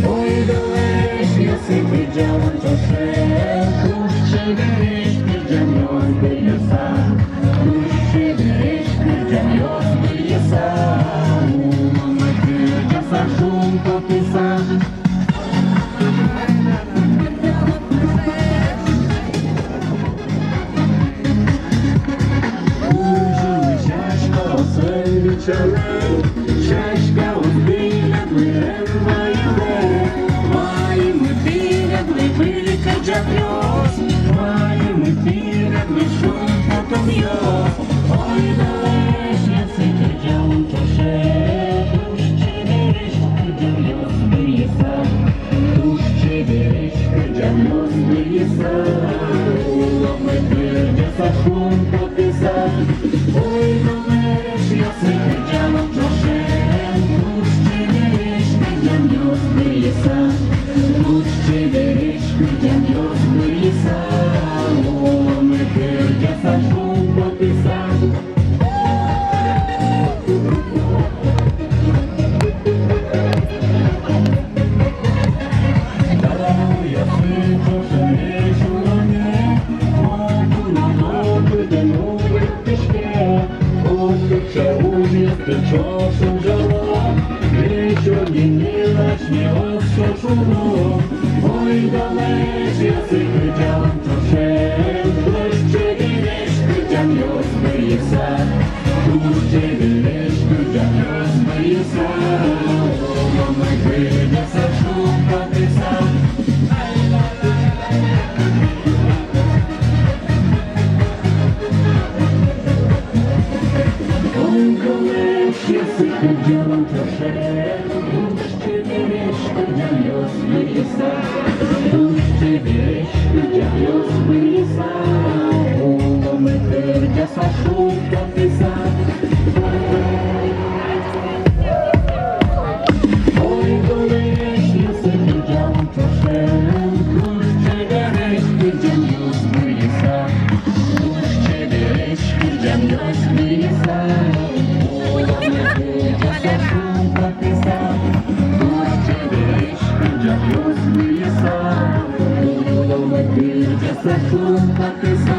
Ой, далеч, я си видявам чаше, кушче береш, видям йос бияса, кушче береш, видям йос бияса, умаме кырджа са шум пописа. Чашка убила мирен войне, мои мы перегли были каджавьёс, мои мы перегли шум потом ёс. Ой, далеч, я си каджавам чаше, кушче береш, каджавьёс бияса, кушче береш, каджавьёс бияса, уламе кырджа са шум пописа. Ой, далеч, я си каджавам чаше, кушче береш, каджавьёс бияса, кушче береш, каджавьёс бияса, уламе кырджа са шум пописа. Часом жила, нічого не начне осушило. Ой, далеч, я си каджавам чаше, кушче береш, каджавьёс бияса, кушче береш, каджавьёс бияса, уламе кырджа са шум пописа. Я си каджавам чаше, кушче береш, каджавьёс бияса, кушче береш, каджавьёс бияса, уламе кырджа са шум пописа. Ой, далеч, я си каджавам чаше, кушче береш, каджавьёс бияса, кушче береш, каджавьёс бияса, уламе кырджа са шум пописа. Кушче береш, каджавьёс бияса, уламе кырджа са шум пописа.